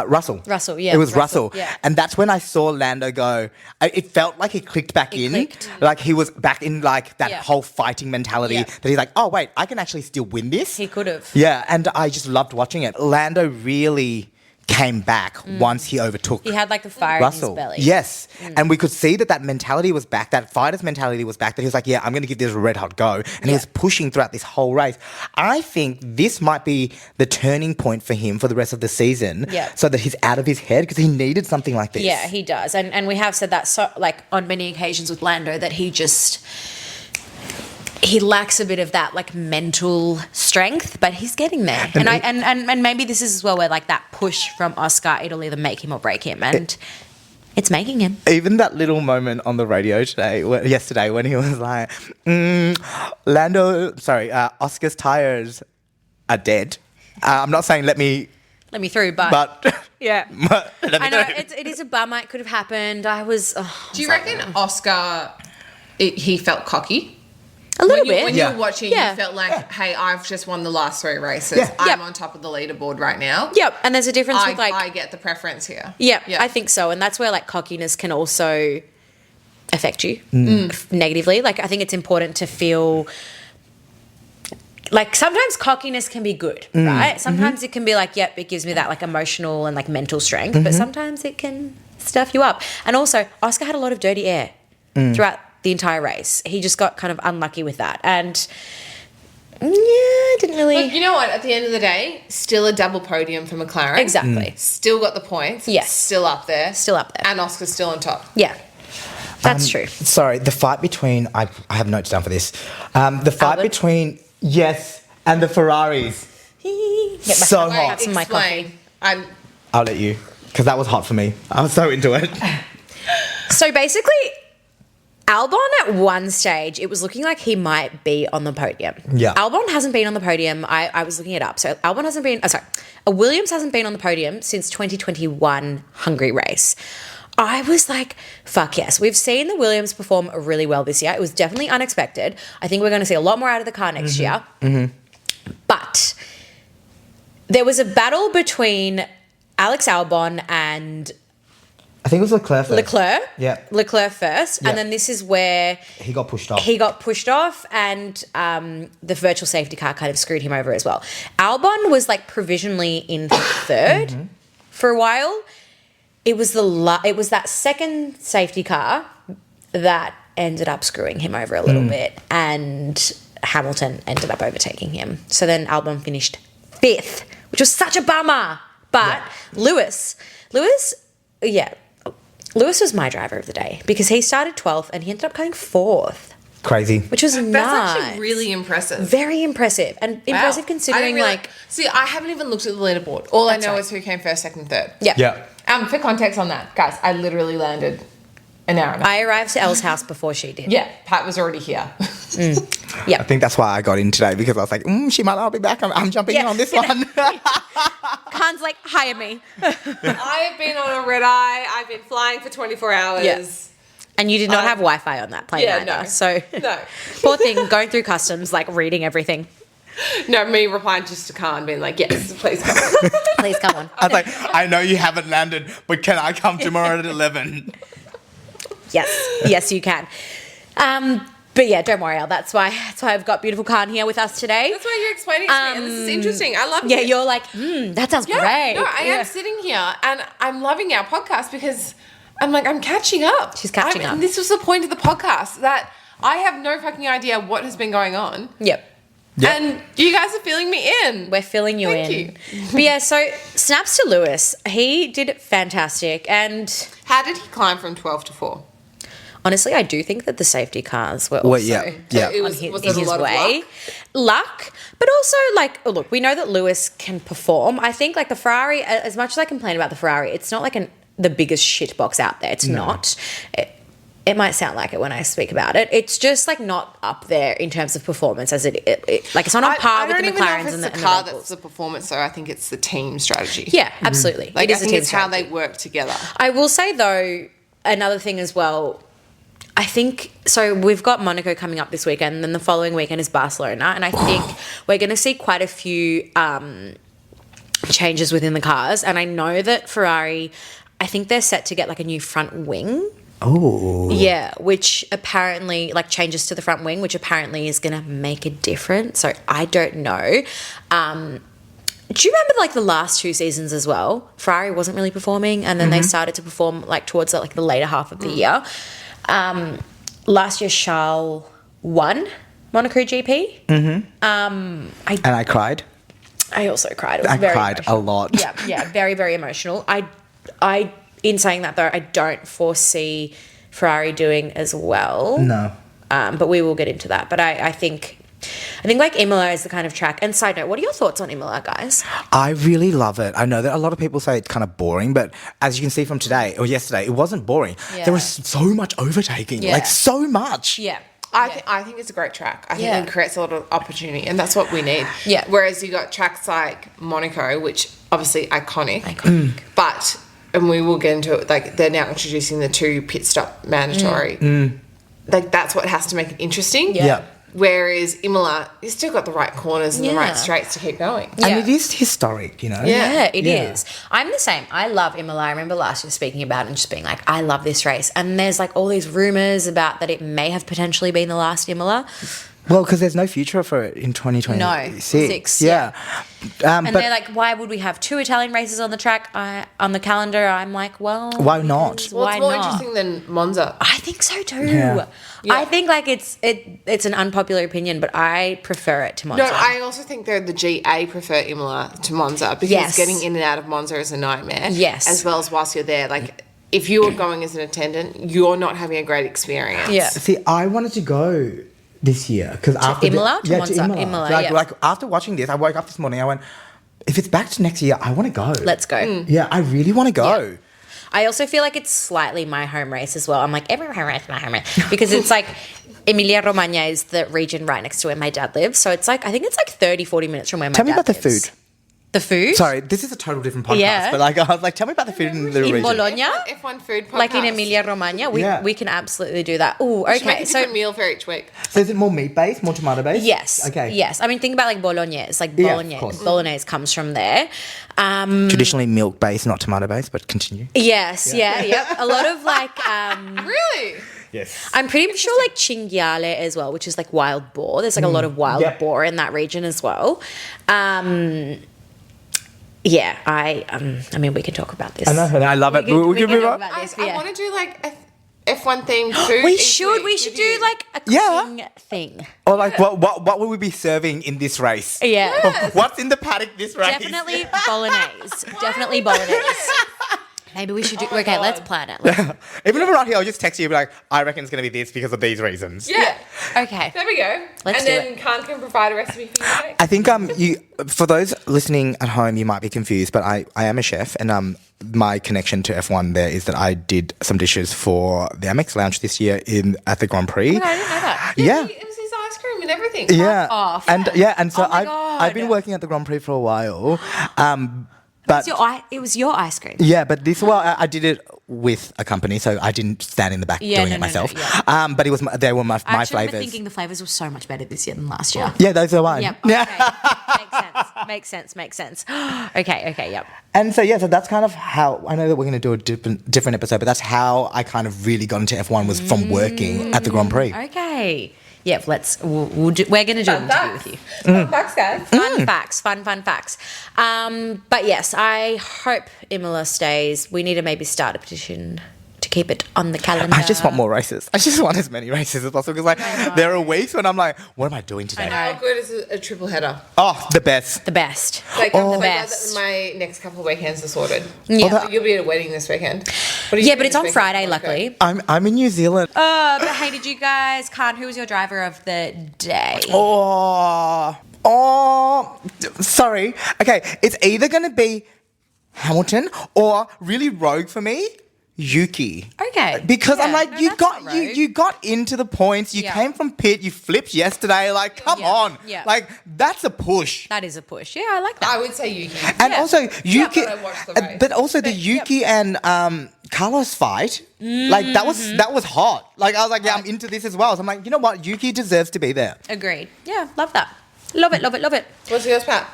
Russell. Russell, yeah, It was Russell, Russell. yeah. And that's when I saw Lando go. It felt like he clicked back in. clicked. Like he was back in like that Yeah. whole fighting mentality Yeah. that he's like, oh, wait, I can actually still win this. He could have. Yeah, and I just loved watching it. Lando really came back once he overtook He had like the fire Russell. in his belly. Yes. And we could see that mentality was back, that fighter's mentality was back, that he was like, yeah, I'm going to give this a red hot go. And he was pushing throughout this whole race. I think this might be the turning point for him for the rest of the season so that he's out of his head because he needed something like this. Yeah, he does. And we have said that so, like on many occasions with Lando that he lacks a bit of that like mental strength, but he's getting there. And maybe this is as well where like that push from Oscar, it'll either make him or break him, and it's making him. Even that little moment on the radio yesterday when he was like, Oscar's tires are dead. I'm not saying let me through, but yeah. let me I know through. it is a bummer. It could have happened. Do you reckon Oscar, he felt cocky? A little When bit. you were watching, Yeah. you felt like, hey, I've just won the last 3 races. Yeah. I'm Yep. on top of the leaderboard right now. Yep. And there's a difference with like I get the preference here. Yeah, I think so. And that's where like cockiness can also affect you negatively. Like I think it's important to feel like sometimes cockiness can be good, right? Sometimes it can be like, yep, it gives me that like emotional and like mental strength, but sometimes it can stuff you up. And also Oscar had a lot of dirty air throughout the entire race. He just got kind of unlucky with that. And didn't really... Look, you know what? At the end of the day, still a double podium for McLaren. Exactly. Still got the points. Yes. Still up there. Still up there. And Oscar's still on top. Yeah. That's true. Sorry, the fight between... I have notes down for this. The fight Albon? between... Yes, and the Ferraris. Get my So cup hot. of my coffee. I'll let you, because that was hot for me. I was so into it. So basically, Albon at one stage, it was looking like he might be on the podium. Yeah. Albon hasn't been on the podium. I was looking it up. So Albon hasn't been, Williams hasn't been on the podium since 2021 Hungary race. I was like, fuck yes. We've seen the Williams perform really well this year. It was definitely unexpected. I think we're going to see a lot more out of the car next year. But there was a battle between Alex Albon and I think it was Leclerc first. Yeah. Leclerc first. Yeah. And then this is where He got pushed off. he got pushed off, and the virtual safety car kind of screwed him over as well. Albon was like provisionally in third for a while. It was that second safety car that ended up screwing him over a little bit, and Hamilton ended up overtaking him. So then Albon finished 5th, which was such a bummer. But Lewis was my driver of the day because he started 12th and he ended up going 4th, Crazy. which was That's nice. actually really impressive. Very impressive. And impressive Wow. considering I didn't really- like... See, I haven't even looked at the leaderboard. All I That's know right. is who came first, second, third. Yeah. Yeah. For context on that, guys, I literally landed an hour and a half. I arrived to Elle's house before she did. Yeah, Pat was already here. I think that's why I got in today, because I was like, she might not be back. I'm jumping in on this one. Khan's like, hire me. I have been on a red eye. I've been flying for 24 hours. Yeah. And you did not have Wi-Fi on that plane yeah, either. no. So No. poor thing, going through customs, like reading everything. No, me replying just to Khan, being like, yes, please come. Please come on. I was like, I know you haven't landed, but can I come tomorrow at 11? Yes, you can. But yeah, don't worry, Elle. That's why I've got beautiful Khan here with us today. That's why you're explaining to me, and this is interesting. I love Yeah, it. you're like, that sounds great. No, I am sitting here, and I'm loving our podcast because I'm like, I'm catching up. She's catching up. And this was the point of the podcast, that I have no fucking idea what has been going on. Yep. Yep. And you guys are filling me in. We're filling you Thank in. you. But yeah, so snaps to Lewis. He did fantastic. And How did he climb from 12 to 4? honestly, I do think that the safety cars were also yeah. It on was his, it in a his lot way. of luck? But also, like, look, we know that Lewis can perform. I think, like, the Ferrari, as much as I complain about the Ferrari, it's not like the biggest shit box out there. It's not. It might sound like it when I speak about it. It's just, like, not up there in terms of performance as like, it's not on par with the McLarens and the it's the car Red Bulls. that's the performance, though. I think it's the team strategy. Yeah, absolutely. Like, it is I think a team it's how strategy. they work together. I will say, though, another thing as well, I think, so we've got Monaco coming up this weekend, and then the following weekend is Barcelona, and I think we're going to see quite a few changes within the cars. And I know that Ferrari, I think they're set to get like a new front wing. Oh. Yeah, which apparently, like changes to the front wing, which apparently is going to make a difference. So I don't know. Do you remember like the last 2 seasons as well? Ferrari wasn't really performing, and then they started to perform like towards like the later half of the year. Last year, Charles won Monaco GP. And I cried. I also cried. It was I very cried emotional. a lot. Yeah, very, very emotional. I in saying that though, I don't foresee Ferrari doing as well. No. But we will get into that. But I think like Imola is the kind of track. And side note, what are your thoughts on Imola, guys? I really love it. I know that a lot of people say it's kind of boring, but as you can see from today or yesterday, it wasn't boring. Yeah. There was so much overtaking, Yeah. like so much. Yeah. I think it's a great track. I think Yeah. it creates a lot of opportunity, and that's what we need. Yeah. Whereas you got tracks like Monaco, which obviously iconic. But and we will get into it. Like they're now introducing the 2 pit stop mandatory. Like that's what has to make it interesting. Yeah. Whereas Imola, you still got the right corners and the Yeah. right straights to keep going. Yeah. And it is historic, you know? Yeah, it is. Yeah. I'm the same. I love Imola. I remember last year speaking about it and just being like, I love this race. And there's like all these rumours about that it may have potentially been the last Imola. Well, because there's no future for it in 2026. No, six, Yeah. And But they're like, why would we have 2 Italian races on the track, on the calendar? I'm like, well... Why not? because Well, why it's more not? interesting than Monza. I think so too. Yeah. I think like it's an unpopular opinion, but I prefer it to Monza. No, I also think the GA prefer Imola to Monza because Yes. getting in and out of Monza is a nightmare. Yes. As well as whilst you're there, like if you're going as an attendant, you're not having a great experience. Yeah. See, I wanted to go this year because after Imola? To yeah, Monza? to Imola. Imola, like, yeah. like after watching this, I woke up this morning. I went, if it's back to next year, I want to go. Let's go. Yeah, I really want to go. I also feel like it's slightly my home race as well. I'm like, every home race is my home race. Because it's like, Emilia-Romagna is the region right next to where my dad lives. So it's like, I think it's like 30, 40 minutes from where my Tell dad me about the lives. food. The food? Sorry, this is a total different podcast. Yeah. But like, I was like, tell me about the food in the In region. Bologna? F1 food podcast. Like in Emilia-Romagna? We can absolutely do that. Oh, Should make okay. a So different meal for each week. So is it more meat-based, more tomato-based? yes. Okay. Yes. I mean, think about like Bolognese. Like Yeah, of Bolognese. course. Bolognese comes from there. Traditionally milk-based, not tomato-based, but continue. Yes. Yeah. Yep. A lot of like... Really? Yes. I'm pretty sure like cinghiale as well, which is like wild boar. There's like a lot of wild Yep. boar in that region as well. Yeah, I mean, we can talk about this. I know, and I love it. We We can can move talk on. about this, I yeah. want to do like a F1 themed food. We each should week do with you. like a Yeah. cooking thing. Or like, what will we be serving in this race? Yeah. What's in the paddock this race? Definitely bolognese. Definitely bolognese. Maybe we should do. Okay, let's plan it. Even if we're not here, I'll just text you and be like, I reckon it's going to be this because of these reasons. Yeah. Okay. There we go. Let's and do then Khan can provide a recipe for you next. I think you for those listening at home, you might be confused, but I am a chef, and my connection to F1 there is that I did some dishes for the Amex Lounge this year at the Grand Prix. I didn't know that. Yeah. It was his ice cream and everything. Yeah, off. and so Oh my I've been God. working at the Grand Prix for a while, but It was your ice cream. yeah, but I did it with a company, so I didn't stand in the back Yeah, doing no, it no, myself. yeah. But they were my I actually remember flavors. thinking the flavors were so much better this year than last year. Yeah, those are mine. Yep. Yeah. Okay. Makes sense. Okay. Yep. And so so that's kind of how I know that we're going to do a different episode, but that's how I kind of really got into F1 was from working at the Grand Prix. Okay. Yep. We're going to do an interview with you. Fun facts, guys. Fun facts. But yes, I hope Imola stays. We need to maybe start a petition to keep it on the calendar. I just want more races. I just want as many races as possible because there are weeks when I'm like, what am I doing today? How good is a triple header? Oh, the best. The best. Like, the I'm so glad best. that my next couple of weekends are sorted. Yeah. You'll be at a wedding this weekend. What are you Yeah, doing but it's this on weekend? Friday, Monaco? luckily. I'm in New Zealand. But hey, did you guys, Khan, who was your driver of the day? Sorry. Okay, it's either going to be Hamilton or really rogue for me, Yuki. Okay. Because I'm Yeah, like, no, you that's got not rogue. you got into the points. You Yeah. came from pit. You flipped yesterday. Like, come Yeah, on. yeah. Like, that's a push. That is a push. Yeah, I like that. I would say Yuki. And Yeah. also Yuki, but I watched the race. but also the Yuki and Carlos fight, like that was hot. Like I was like, yeah, I'm into this as well. So I'm like, you know what, Yuki deserves to be there. Agreed. Yeah, love that. Love it. What's yours, Pat?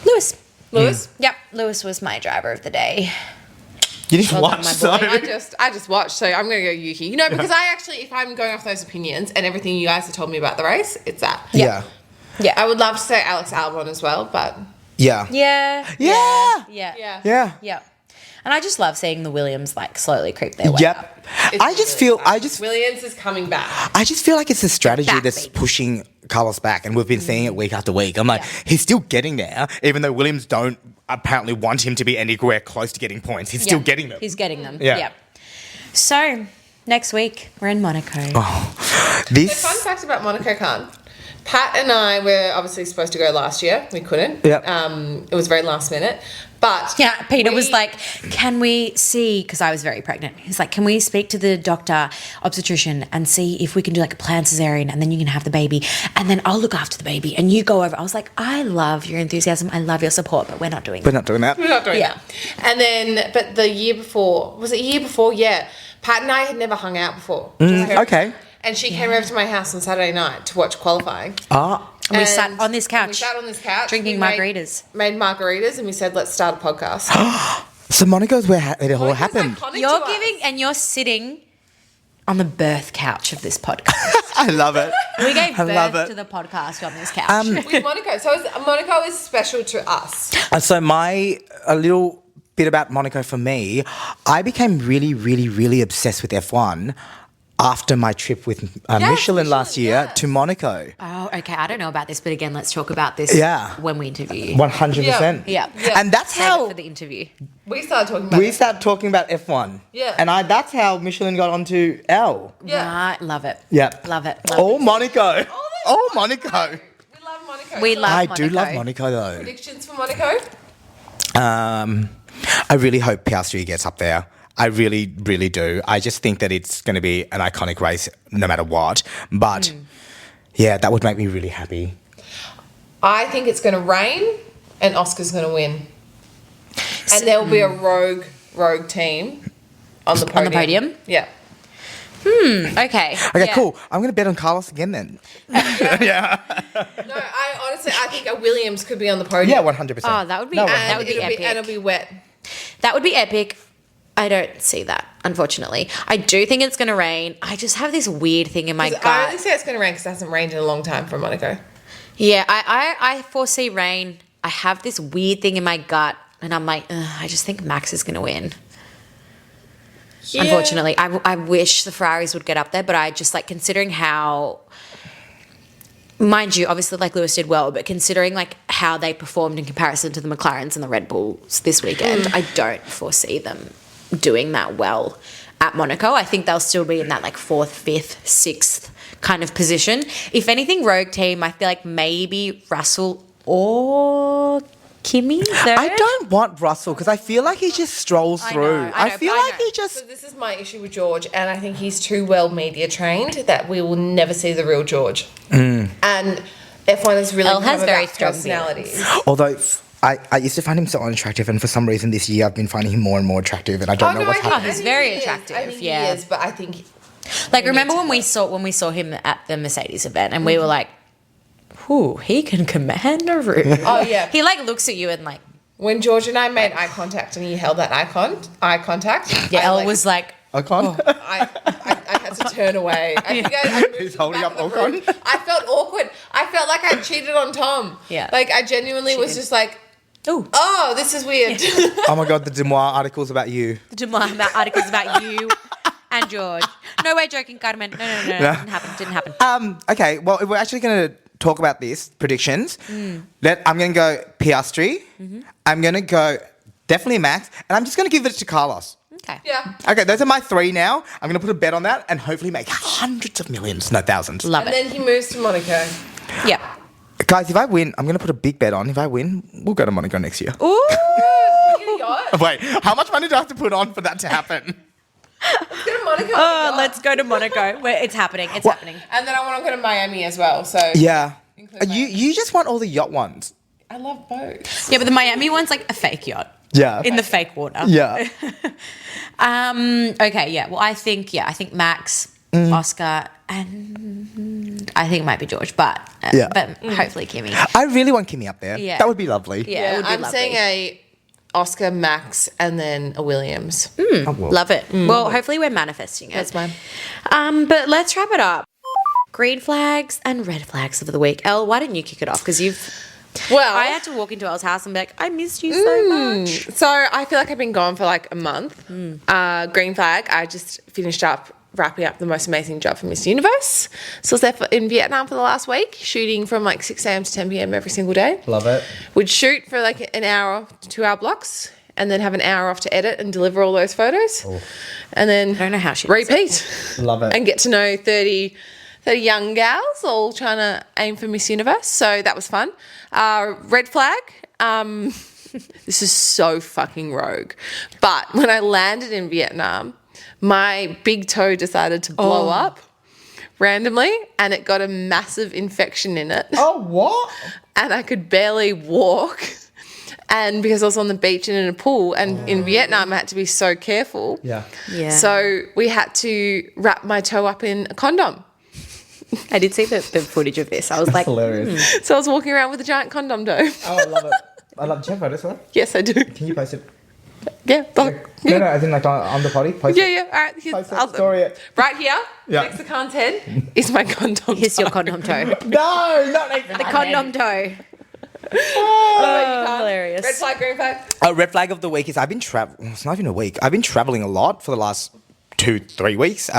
Lewis. Lewis? Yep, Lewis was my driver of the day. You didn't Well done, watch, my so. boy. I just watched, so I'm going to go Yuki. You know, because I actually, if I'm going off those opinions and everything you guys have told me about the race, it's that. Yeah. Yeah. I would love to say Alex Albon as well, but Yeah. Yeah. Yeah. Yeah. Yeah. Yeah. And I just love seeing the Williams like slowly creep their way up. Yep. it's I just really feel, exciting. Williams is coming back. I just feel like it's a strategy Back, that's baby. pushing Carlos back, and we've been seeing it week after week. I'm like, he's still getting there, even though Williams don't apparently want him to be anywhere close to getting points. He's still getting them. He's getting them. Yeah. Yeah. So next week we're in Monaco. Oh. The This. fun fact about Monaco, Khan. Pat and I were obviously supposed to go last year. We couldn't. Yep. It was very last minute. But Yeah, Peter was we- like, can we see, because I was very pregnant, he's like, can we speak to the doctor, obstetrician, and see if we can do like a planned cesarean and then you can have the baby and then I'll look after the baby and you go over. I was like, I love your enthusiasm, I love your support, but we're not doing We're that. not doing that. We're not doing Yeah. that. And then, but the year before, was it year before? Yeah. Pat and I had never hung out before. Just her. Okay. And she came over to my house on Saturday night to watch qualifying. Ah. And we sat on this couch. We sat on this couch. drinking we made- margaritas. Made margaritas and we said, let's start a podcast. So Monaco's where it all Monaco's happened. iconic You're to us. giving, and you're sitting on the birth couch of this podcast. I love it. We gave I love birth it. to the podcast on this couch. With Monaco. So Monaco is special to us. So a little bit about Monaco for me, I became really, really, really obsessed with F1 after my trip with Michelin last year yes. to Monaco. Oh, okay. I don't know about this, but again, let's talk about this Yeah. when we interview you. 100%. Yeah. Yeah. And that's Save it how for the interview. We started talking about we it. started talking about F1. Yeah. And that's how Michelin got onto L. Yeah. Right. Love it. Yeah. Love it. Oh, Monaco. Oh, Monaco. We love Monaco. We love I Monaco. do love Monaco though. Predictions for Monaco? I really hope Piastri gets up there. I really, really do. I just think that it's going to be an iconic race no matter what. But yeah, that would make me really happy. I think it's going to rain and Oscar's going to win. And there will be a rogue team on the podium. On the podium? Yeah. Okay. Okay, Yeah. cool. I'm going to bet on Carlos again then. Yeah. No, I think a Williams could be on the podium. Yeah, 100%. Oh, that would be No, that would be it'll epic. and it'll be wet. That would be epic. I don't see that, unfortunately. I do think it's going to rain. I just have this weird thing in my gut. I only say it's going to rain because it hasn't rained in a long time for Monaco. Yeah, I foresee rain. I have this weird thing in my gut, and I'm like, ugh, I just think Max is going to win. Yeah. Unfortunately, I wish the Ferraris would get up there, but I just like considering how, mind you, obviously like Lewis did well, but considering like how they performed in comparison to the McLarens and the Red Bulls this weekend, I don't foresee them doing that well at Monaco. I think they'll still be in that like 4th, 5th, 6th kind of position. If anything, rogue team, I feel like maybe Russell or Kimi third. I don't want Russell because I feel like he just strolls through. I know, feel but I like know. he just... So this is my issue with George, and I think he's too well media trained that we will never see the real George. And F1 is really Elle has become very about strong personalities. Although I used to find him so unattractive, and for some reason this year I've been finding him more and more attractive, and I don't know what's happening. he's very attractive, I think yeah. he is, but I think Like, remember when we saw him at the Mercedes event, and we were like, "Whew, he can command a room." Oh yeah. He like looks at you and like, When George and I made eye contact and he held that eye contact, yeah. I, Elle like, was like, Ocon? I had to turn away. I think I moved He's to the holding back up of the Ocon? room. I felt awkward. I felt like I cheated on Tom. Yeah. Like I genuinely was just like, "Ooh, oh, this is weird. Oh my God, the Demois articles about you. the articles about you and George." No way, joking, Carmen. No, didn't happen. Okay, well, if we're actually going to talk about this, predictions, I'm going to go Piastri. I'm going to go definitely Max, and I'm just going to give it to Carlos. Okay. Yeah. Okay, those are my 3 now. I'm going to put a bet on that and hopefully make hundreds of millions, no thousands. Love And it. then he moves to Monaco. Yeah. Guys, if I win, I'm going to put a big bet on. If I win, we'll go to Monaco next year. Ooh. Get a yacht. Wait, how much money do I have to put on for that to happen? Let's go to Monaco. Oh, let's go to Monaco. It's happening. It's happening. And then I want to go to Miami as well. So Yeah. Include You just want all the yacht ones. I love both. Yeah, but the Miami one's like a fake yacht. Yeah. In the fake water. Yeah. Okay, yeah. Well, I think Max, Oscar, and I think it might be George, but Yeah. but hopefully Kimi. I really want Kimi up there. Yeah. That would be lovely. Yeah, it would be I'm lovely. seeing a Oscar, Max, and then a Williams. Oh, well. Love it. Well, hopefully we're manifesting it. That's mine. But let's wrap it up. Green flags and red flags of the week. Elle, why didn't you kick it off? Because Well, I had to walk into Elle's house and be like, I missed you so much. So I feel like I've been gone for like a month. Green flag, I just finished up wrapping up the most amazing job for Miss Universe. So I was there in Vietnam for the last week, shooting from like 6 a.m. to 10 p.m. every single day. Love it. Would shoot for like an hour to 2 hour blocks and then have an hour off to edit and deliver all those photos. And then I don't know how she does repeat. Love it. And get to know 30 young gals all trying to aim for Miss Universe. So that was fun. Red flag. This is so fucking rogue. But when I landed in Vietnam, my big toe decided to blow up randomly and it got a massive infection in it. Oh, what? And I could barely walk. And because I was on the beach and in a pool, and in Vietnam I had to be so careful. Yeah. Yeah. So we had to wrap my toe up in a condom. I did see the footage of this. I was like, Hilarious. So I was walking around with a giant condom toe. Oh, I love it. I love. Do you have photos for that? Yes, I do. Can you post it? Yeah. No, I think like on the potty. Post Yeah, it. yeah. All right. Post it. Story it. Right here, Yeah. next to Khan's head, is my condom. here's your condom toe. No, not like The condom toe. Oh, hilarious. Red flag, green flag. A red flag of the week is I've been it's not even a week. I've been traveling a lot for the last 2-3 weeks.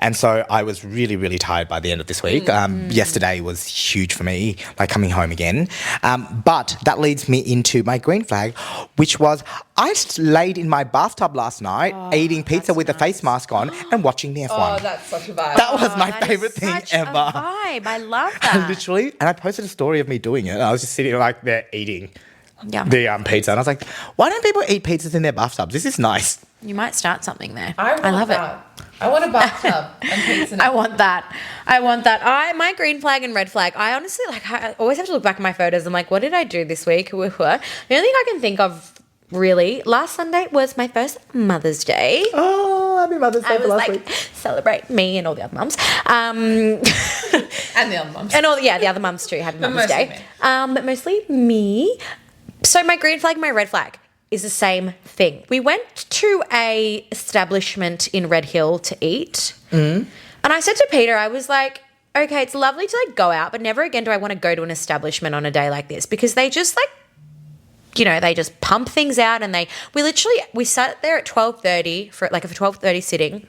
And so I was really, really tired by the end of this week. Yesterday was huge for me, like coming home again. But that leads me into my green flag, which was I laid in my bathtub last night eating pizza with a face mask on and watching the F1. Oh, that's such a vibe. That was my That is favorite thing such ever. A vibe. I love that. Literally. And I posted a story of me doing it. And I was just sitting like there eating Yeah. the pizza. And I was like, why don't people eat pizzas in their bathtubs? This is nice. You might start something there. I love it. I want a bathtub and pizza. I want that. My green flag and red flag. I honestly I always have to look back at my photos. I'm like, what did I do this week? The only thing I can think of really last Sunday was my first Mother's Day. Oh, happy Mother's Day I for was last like, week. celebrate me and all the other mums. and the other mums. And the other mums too. Happy Mother's mostly Day. me. But mostly me. So my green flag, my red flag is the same thing. We went to a establishment in Red Hill to eat. And I said to Peter, I was like, okay, it's lovely to like go out, but never again do I want to go to an establishment on a day like this because they just like, they just pump things out and we sat there at 12:30 for like a 12:30 sitting.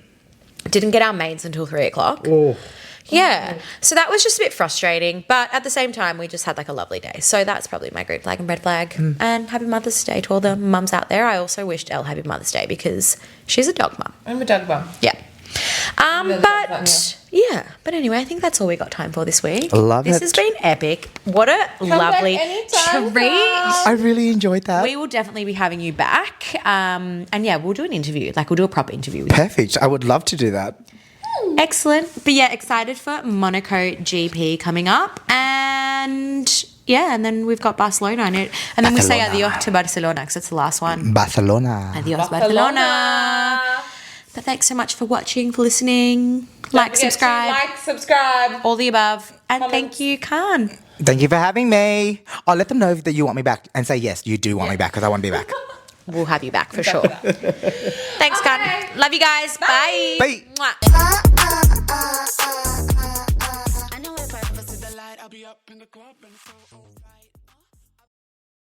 Didn't get our mains until 3:00. Oh. Yeah. So that was just a bit frustrating. But at the same time, we just had like a lovely day. So that's probably my green flag and red flag. And happy Mother's Day to all the mums out there. I also wished Elle happy Mother's Day because she's a dog mum. I'm a dog mum. Yeah. But But anyway, I think that's all we got time for this week. Love This it. has been epic. What a lovely anytime, treat. guys. I really enjoyed that. We will definitely be having you back. And yeah, we'll do an interview. Like we'll do a proper interview with you. Perfect. I would love to do that. Excellent. But yeah, excited for Monaco GP coming up. And yeah, and then we've got Barcelona in it. And then we say Barcelona. adios to Barcelona because it's the last one. Barcelona. Adios, Barcelona. But thanks so much for watching, for listening. Like, subscribe, subscribe. all the above. And Comments. thank you, Khan. Thank you for having me. I'll let them know that you want me back and say yes, you do want me back because I want to be back. We'll have you back for sure. Thanks, Khan. Love you guys. Bye. Bye. Mwah. I know if I ever see the light, I'll be up in the club and so alright.